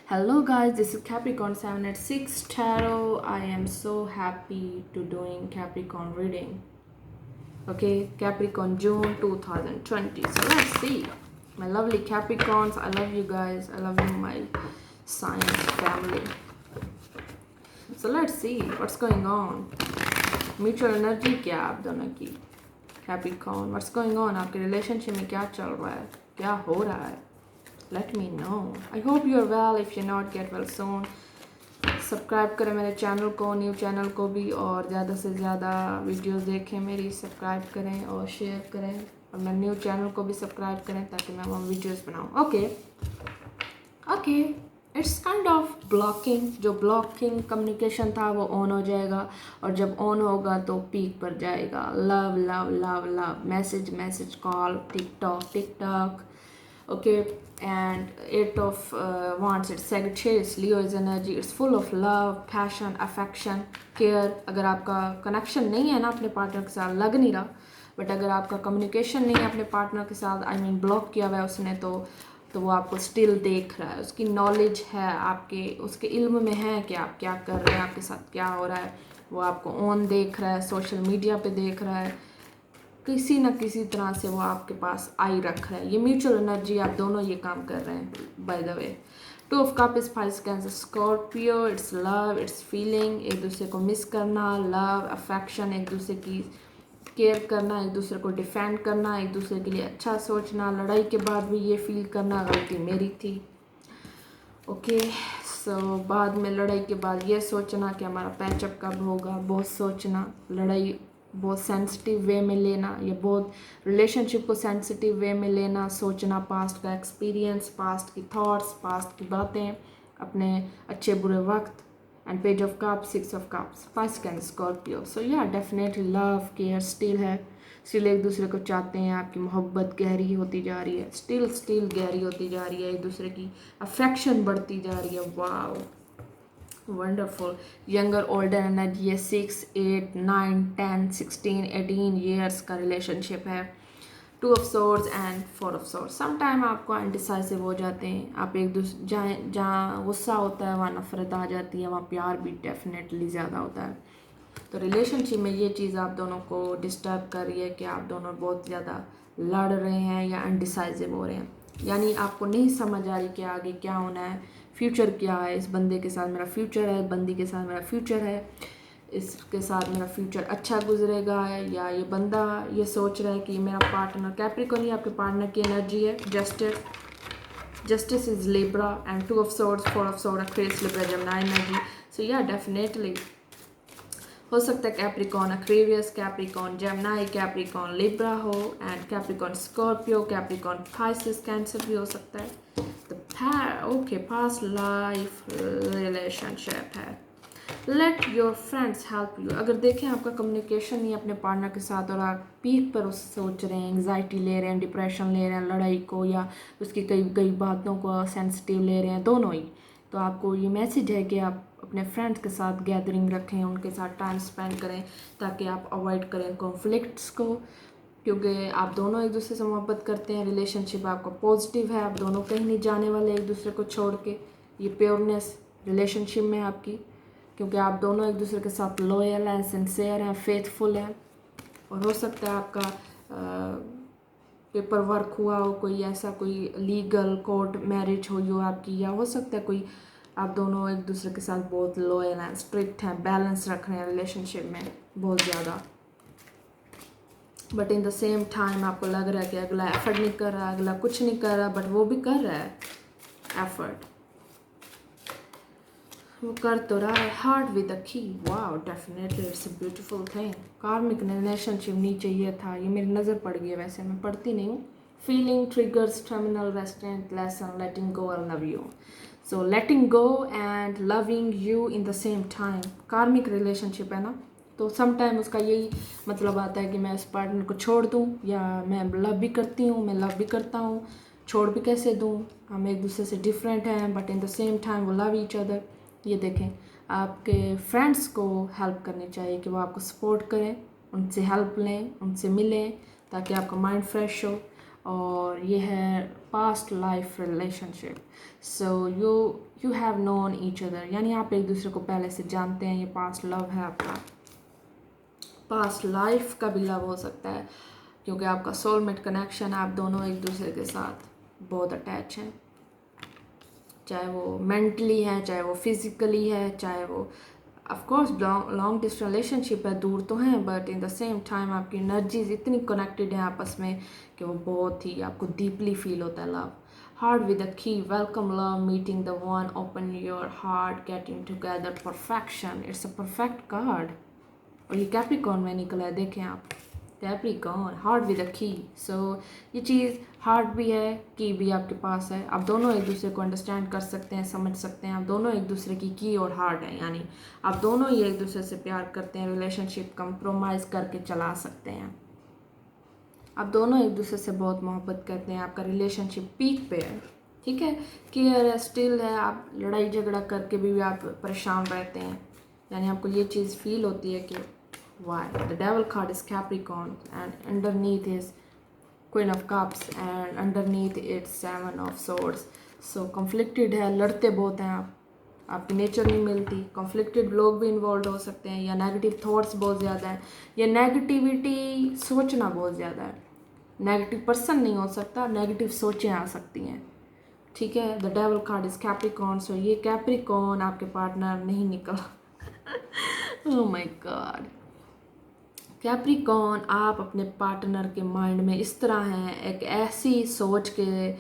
Hello guys, this is Capricorn 786 Tarot. I am so happy to doing Capricorn reading. Okay, Capricorn June 2020. So let's see. My lovely Capricorns, I love you guys. I love you, my science family. So let's see what's going on. Mutual energy क्या आप दोनों की? Capricorn, what's going on? आपके relationship में क्या चल रहा है? क्या हो रहा है? Let me know. I hope you're well. If you're not, get well soon. Subscribe करें मेरे चैनल को, न्यू चैनल को भी, और ज़्यादा से ज़्यादा वीडियोस देखें मेरी, सब्सक्राइब करें और शेयर करें, और मेरे न्यू चैनल को भी सब्सक्राइब करें ताकि मैं वहाँ वीडियोस बनाऊँ. Okay it's kind of blocking. जो ब्लॉकिंग कम्युनिकेशन था वो ऑन हो जाएगा, और जब ऑन होगा तो पीक पर जाएगा. Love love love love, message call, TikTok. Okay, and eight of wands, it's Sagittarius, Leo is energy. It's full of love, passion, affection, care. अगर आपका कनेक्शन नहीं है ना अपने पार्टनर के साथ, लग नहीं रहा, बट अगर आपका कम्युनिकेशन नहीं है अपने पार्टनर के साथ, आई मीन ब्लॉक किया हुआ है उसने, तो वो आपको स्टिल देख रहा है. उसकी नॉलेज है, आपके उसके इल्म में है कि आप क्या कर रहे हैं, आपके साथ क्या हो रहा है. वो आपको ऑन देख रहा है, सोशल मीडिया पे देख रहा है, किसी न किसी तरह से वो आपके पास आई रख रहा है. ये म्यूचुअल एनर्जी, आप दोनों ये काम कर रहे हैं. By the way, two of cup is spice cancer Scorpio. It's love, it's feeling, एक दूसरे को मिस करना, लव अफेक्शन, एक दूसरे की केयर करना, एक दूसरे को डिफेंड करना, एक दूसरे के लिए अच्छा सोचना, लड़ाई के बाद भी ये फील करना गलती मेरी थी. ओके सो बाद में लड़ाई के बाद ये सोचना कि हमारा पैचअप कब होगा, बहुत सोचना, लड़ाई बहुत सेंसिटिव वे में लेना, ये बहुत रिलेशनशिप को सेंसिटिव वे में लेना, सोचना, पास्ट का एक्सपीरियंस, पास्ट की थॉट्स, पास्ट की बातें, अपने अच्छे बुरे वक्त. And page of cups, six of cups, first can Scorpio. So yeah definitely love care still है, स्टिल एक दूसरे को चाहते हैं. आपकी मोहब्बत गहरी होती जा रही है, स्टिल गहरी होती जा रही है, एक दूसरे की अफेक्शन बढ़ती जा रही है. Wow wonderful. Younger older energy है, 6 8 9 10 16 18 ईयर्स का रिलेशनशिप है. To of swords and four of swords. Sometime आपको अनडिसाइसिव हो जाते हैं आप, एक दूसरे जहाँ गुस्सा होता है वहाँ नफरत आ जाती है, वहाँ प्यार भी डेफिनेटली ज़्यादा होता है. तो रिलेशनशिप में ये चीज़ आप दोनों को डिस्टर्ब कर रही है कि आप दोनों बहुत ज़्यादा लड़ रहे हैं या अनडिसाइसिव हो रहे हैं. यानी आपको नहीं समझ आ रही कि आगे क्या होना है, फ्यूचर क्या है. इस बंदे के साथ मेरा फ्यूचर है, बंदी के साथ मेरा फ्यूचर है, इसके साथ मेरा फ्यूचर अच्छा गुजरेगा, या ये बंदा ये सोच रहा है कि मेरा पार्टनर, कैप्रिकॉर्न ही आपके पार्टनर की एनर्जी है. Justice is Libra and two of swords, four of sword, Aquarius, Libra, Gemini energy. So yeah definitely हो सकता है Capricorn Aquarius, Capricorn Gemini, Capricorn Libra हो, and Capricorn Scorpio, Capricorn Pisces, Cancer भी हो सकता है. ओके पास्ट लाइफ रिलेशनशिप है. Let your friends help you. अगर देखें आपका कम्युनिकेशन नहीं है अपने पार्टनर के साथ, और आप पीक पर उस सोच रहे हैं, एंग्जाइटी ले रहे हैं, डिप्रेशन ले रहे हैं, लड़ाई को या उसकी कई कई बातों को सेंसिटिव ले रहे हैं, दोनों ही, तो आपको ये मैसेज है कि आप अपने फ्रेंड्स के साथ गैदरिंग रखें, उनके साथ टाइम स्पेंड करें, ताकि आप अवॉइड करें कॉन्फ्लिक्ट्स को, क्योंकि आप दोनों एक दूसरे से मोहब्बत करते हैं. रिलेशनशिप आपका पॉजिटिव है, आप दोनों कहीं नहीं जाने वाले एक दूसरे को छोड़ के. ये प्योरनेस रिलेशनशिप में आपकी, क्योंकि आप दोनों एक दूसरे के साथ लॉयल हैं, सिंसेयर हैं, फेथफुल हैं. और हो सकता है आपका पेपर वर्क हुआ हो, कोई ऐसा कोई लीगल कोर्ट मैरिज हुई हो आपकी, या हो सकता है कोई आप दोनों एक दूसरे के साथ बहुत लॉयल हैं, स्ट्रिक्ट हैं, बैलेंस रख रहे हैं रिलेशनशिप में बहुत ज़्यादा. But in the same time आपको लग रहा है कि अगला एफर्ट नहीं कर रहा, अगला कुछ नहीं कर रहा, बट वो भी कर रहा है एफर्ट, वो कर तो रहा है. Heart with the key. Wow definitely it's a beautiful thing. कार्मिक रिलेशनशिप नहीं चाहिए था, ये मेरी नज़र पड़ गई है, वैसे मैं पढ़ती नहीं हूँ. फीलिंग ट्रिगर्स टर्मिनल रेस्टेंट लेसन, लेटिंग गो और love you. So letting go and loving you in the same time. कार्मिक रिलेशनशिप है ना, तो सम टाइम उसका यही मतलब आता है कि मैं उस पार्टनर को छोड़ दूँ, या मैं लव भी करती हूँ, मैं लव भी करता हूँ, छोड़ भी कैसे दूँ. हम एक दूसरे से डिफरेंट हैं, but in the same time वो लव ईच अदर. ये देखें, आपके फ्रेंड्स को हेल्प करनी चाहिए कि वो आपको सपोर्ट करें, उनसे हेल्प लें, उनसे मिलें, ताकि आपका माइंड फ्रेश हो. और ये है past life relationship. So you have known each other, यानी आप एक दूसरे को पहले से जानते हैं. ये पास्ट लव है आपका. पास्ट लाइफ का भी लव हो सकता है, क्योंकि आपका सोलमेट कनेक्शन, आप दोनों एक दूसरे के साथ बहुत अटैच हैं. चाहे वो मेंटली है, चाहे वो फिजिकली है, चाहे वो of course long distance relationship है, दूर तो हैं, but in the same time आपकी एनर्जीज इतनी कनेक्टेड हैं आपस में कि वो बहुत ही आपको डीपली फील होता है love. Heart with the key, welcome love, meeting the one, open your heart, getting together, perfection. It's a perfect card. और ये कैप्रिकॉर्न में निकला है, देखें आप. कैप्रिकॉर्न, हार्ट विद अ की. सो ये चीज़ हार्ट भी है, की भी आपके पास है. आप दोनों एक दूसरे को अंडरस्टैंड कर सकते हैं, समझ सकते हैं. आप दोनों एक दूसरे की और हार्ट है, यानी आप दोनों ही एक दूसरे से प्यार करते हैं. रिलेशनशिप कंप्रोमाइज़ करके चला सकते हैं. आप दोनों एक दूसरे से बहुत मोहब्बत करते हैं. आपका रिलेशनशिप पीक पे है, ठीक है. केयर है, स्टिल है. आप लड़ाई झगड़ा करके भी आप परेशान रहते हैं, यानी आपको ये चीज़ फील होती है कि why the devil card is Capricorn and underneath is Queen of Cups and underneath it's Seven of Swords. So conflicted है, लड़ते बहुत हैं आप. आपकी नेचर नहीं मिलती. कॉन्फ्लिक्टेड लोग भी इन्वॉल्व हो सकते हैं, या नेगेटिव थॉट्स बहुत ज़्यादा है, या नेगेटिविटी सोचना बहुत ज़्यादा है. नेगेटिव पर्सन नहीं हो सकता, नेगेटिव सोचें आ सकती हैं, ठीक है. The devil card is Capricorn. So ये कैप्रिकॉर्न आपके पार्टनर नहीं निकला. Oh my God. कैप्रिकॉर्न, आप अपने पार्टनर के माइंड में इस तरह हैं, एक ऐसी सोच के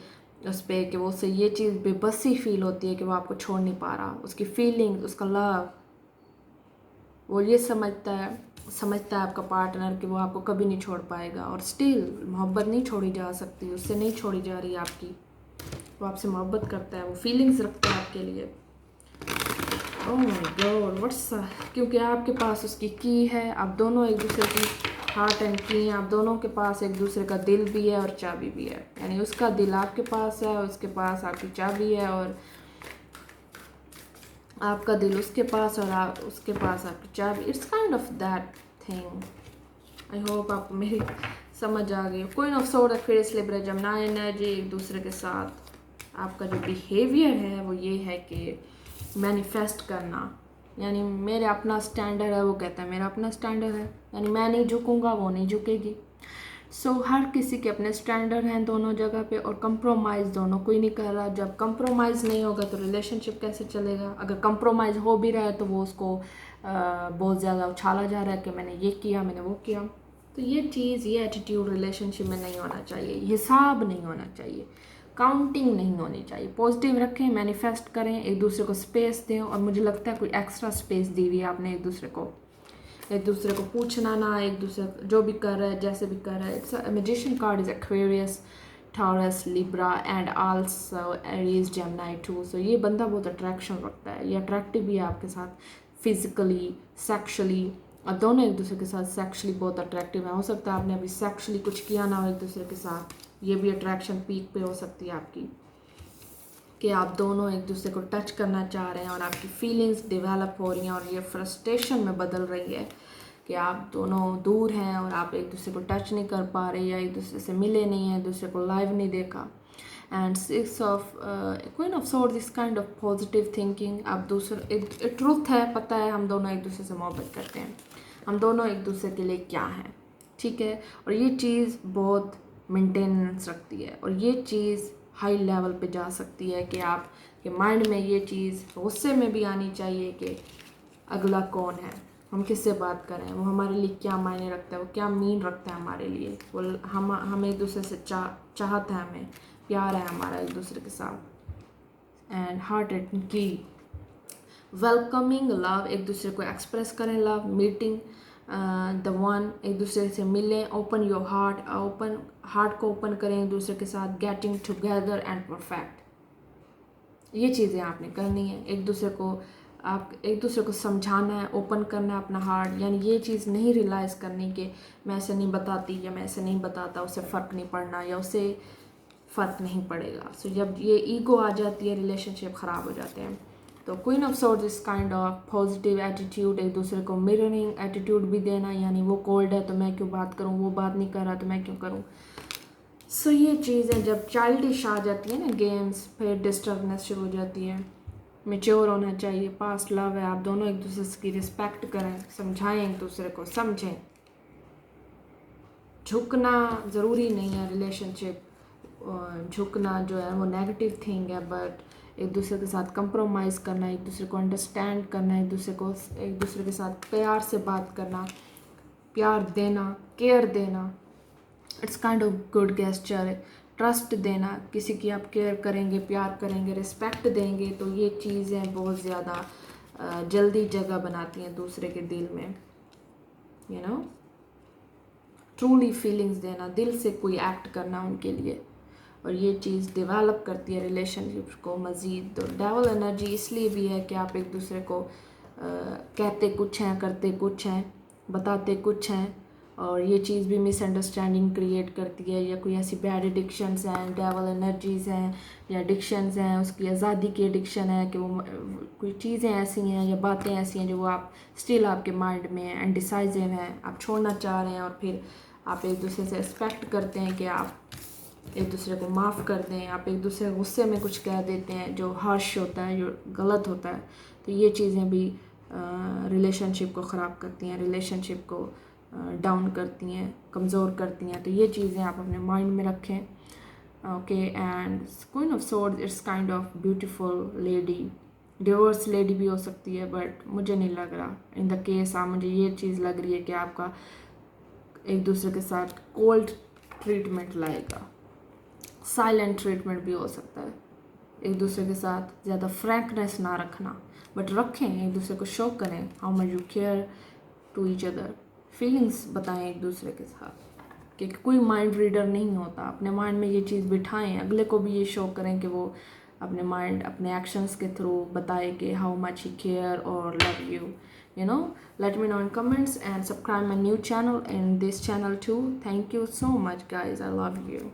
उस पर कि वो उससे ये चीज़ बेबसी फील होती है कि वो आपको छोड़ नहीं पा रहा. उसकी फीलिंग, उसका लव, वो ये समझता है आपका पार्टनर कि वो आपको कभी नहीं छोड़ पाएगा. और स्टिल मोहब्बत नहीं छोड़ी जा सकती, उससे नहीं छोड़ी जा रही आपकी. वो आपसे मोहब्बत करता है, वो फीलिंग्स रखता है आपके लिए. ओह माय गॉड, व्हाट्स, क्योंकि आपके पास उसकी की है. आप दोनों एक दूसरे की हार्ट एंड की हैं. आप दोनों के पास एक दूसरे का दिल भी है और चाबी भी है, यानी उसका दिल आपके पास है, उसके पास आपकी चाबी है, और आपका दिल उसके पास और उसके पास आपकी चाबी. It's kind of that thing. I hope आपको मेरी समझ आ गई. Queen of sword, Aquarius, Libra, Gemini energy. एक दूसरे के साथ आपका जो बिहेवियर है वो ये है कि मैनिफेस्ट करना, यानी मेरे अपना स्टैंडर्ड है, वो कहता है मेरा अपना स्टैंडर्ड है, यानी मैं नहीं झुकूंगा, वो नहीं झुकेगी. सो हर किसी के अपने स्टैंडर्ड हैं दोनों जगह पे, और कंप्रोमाइज़ दोनों कोई नहीं कर रहा. जब कंप्रोमाइज़ नहीं होगा तो रिलेशनशिप कैसे चलेगा. अगर कंप्रोमाइज़ हो भी रहा है तो वो उसको बहुत ज़्यादा उछाला जा रहा है कि मैंने ये किया, मैंने वो किया. तो ये चीज़, ये एटीट्यूड रिलेशनशिप में नहीं होना चाहिए. हिसाब नहीं होना चाहिए, काउंटिंग नहीं होनी चाहिए. पॉजिटिव रखें, मैनिफेस्ट करें, एक दूसरे को स्पेस दें. और मुझे लगता है कोई एक्स्ट्रा स्पेस दी हुई है आपने एक दूसरे को. एक दूसरे को पूछना ना, एक दूसरे जो भी कर रहा है, जैसे भी कर रहा है. It's a magician card is Aquarius, Taurus, Libra and also Aries, Gemini too. So ये बंदा बहुत अट्रैक्शन रखता है, ये अट्रैक्टिव भी है आपके साथ, फिजिकली, सेक्शुअली. और दोनों एक दूसरे के साथ सेक्शुअली बहुत अट्रैक्टिव है. हो सकता है आपने अभी सेक्शुअली कुछ किया ना हो एक दूसरे के साथ, ये भी अट्रैक्शन पीक पे हो सकती है आपकी, कि आप दोनों एक दूसरे को टच करना चाह रहे हैं और आपकी फीलिंग्स डेवलप हो रही हैं, और ये फ्रस्ट्रेशन में बदल रही है कि आप दोनों दूर हैं और आप एक दूसरे को टच नहीं कर पा रहे, या एक दूसरे से मिले नहीं हैं, एक दूसरे को लाइव नहीं देखा. And six of queen of swords, this kind of positive thinking. आप दूसरे एक ट्रूथ है, पता है हम दोनों एक दूसरे से मोहब्बत करते हैं, हम दोनों एक दूसरे के लिए क्या हैं, ठीक है. और ये चीज़ बहुत मेंटेनेंस रखती है, और ये चीज़ हाई लेवल पे जा सकती है कि आप के माइंड में ये चीज़ गुस्से में भी आनी चाहिए कि अगला कौन है, हम किससे बात करें, वो हमारे लिए क्या मायने रखता है, वो क्या मीन रखता है हमारे लिए, वो हम एक दूसरे से चाहता है, हमें प्यार है हमारा एक दूसरे के साथ. एंड हार्ट एंड की, वेलकमिंग लव, एक दूसरे को एक्सप्रेस करें लव, मीटिंग द वन, एक दूसरे से मिलें, ओपन योर हार्ट, हार्ट को ओपन करें एक दूसरे के साथ, गेटिंग टुगेदर एंड परफेक्ट. ये चीज़ें आपने करनी है. एक दूसरे को आप एक दूसरे को समझाना है, ओपन करना है अपना हार्ट, यानी ये चीज़ नहीं रियलाइज़ करनी कि मैं ऐसे नहीं बताती या मैं ऐसे नहीं बताता, उससे फ़र्क नहीं पड़ना या उससे फ़र्क नहीं पड़ेगा. सो जब ये ईगो आ जाती है, रिलेशनशिप ख़राब हो जाते हैं. तो क्वीन ऑफ सोर्ड्स इस काइंड ऑफ पॉजिटिव एटीट्यूड, एक दूसरे को मिररिंग एटीट्यूड भी देना, यानी वो कोल्ड है तो मैं क्यों बात करूं, वो बात नहीं कर रहा तो मैं क्यों करूं. सो ये चीज़ें जब चाइल्डिश आ जाती है ना गेम्स, फिर डिस्टर्बनेस शुरू हो जाती है। मेच्योर होना चाहिए, पास्ट लव है, आप दोनों एक दूसरे की रिस्पेक्ट करें, समझाएं, एक दूसरे को समझें। झुकना ज़रूरी नहीं है रिलेशनशिप, झुकना जो है वो नेगेटिव थिंग है, बट एक दूसरे के साथ कंप्रोमाइज़ करना, एक दूसरे को अंडरस्टैंड करना, एक दूसरे के साथ प्यार से बात करना, प्यार देना, केयर देना, it's kind of good gesture. Trust देना, किसी की आप केयर करेंगे, प्यार करेंगे, रिस्पेक्ट देंगे, तो ये चीज़ें बहुत ज़्यादा जल्दी जगह बनाती हैं दूसरे के दिल में, यू नो। ट्रूली फीलिंग्स देना, दिल से कोई एक्ट करना उनके लिए, और ये चीज़ डेवलप करती है रिलेशनशिप को मज़ीद। तो डेवल एनर्जी इसलिए भी है कि आप एक दूसरे को कहते कुछ हैं, करते कुछ हैं, बताते कुछ हैं, और ये चीज़ भी मिसअंडरस्टैंडिंग क्रिएट करती है। या कोई ऐसी बैड एडिक्शंस हैं, डेवल एनर्जीज़ हैं, या एडिक्शंस हैं, उसकी आज़ादी की एडिक्शन है कि वो कोई चीज़ें ऐसी हैं या बातें ऐसी हैं जो वो आप स्टिल आपके माइंड में हैं, अनडिसाइसिव हैं, आप छोड़ना चाह रहे हैं, और फिर आप एक दूसरे से एक्सपेक्ट करते हैं कि आप एक दूसरे को माफ़ कर दें, आप एक दूसरे गुस्से में कुछ कह देते हैं जो हार्श होता है, जो गलत होता है। तो ये चीज़ें भी रिलेशनशिप को ख़राब करती हैं, रिलेशनशिप को डाउन करती हैं, कमज़ोर करती हैं। तो ये चीज़ें आप अपने माइंड में रखें, okay. And queen of swords, it's kind of beautiful lady, divorce lady भी हो सकती है, बट मुझे नहीं लग रहा इन द केस। आप, मुझे ये चीज़ लग रही है कि आपका एक दूसरे के साथ कोल्ड ट्रीटमेंट लाएगा, साइलेंट ट्रीटमेंट भी हो सकता है। एक दूसरे के साथ ज़्यादा फ्रैंकनेस ना रखना, बट रखें, एक दूसरे को शो करें how much you care to each other, feelings बताएं एक दूसरे के साथ, क्योंकि कोई माइंड रीडर नहीं होता। अपने माइंड में ये चीज़ बिठाएं, अगले को भी ये शो करें कि वो अपने माइंड, अपने एक्शंस के थ्रू बताए कि हाउ मच ही केयर और love you, you know. Let me know in comments and subscribe my new channel and this channel too. Thank you so much guys, I love you.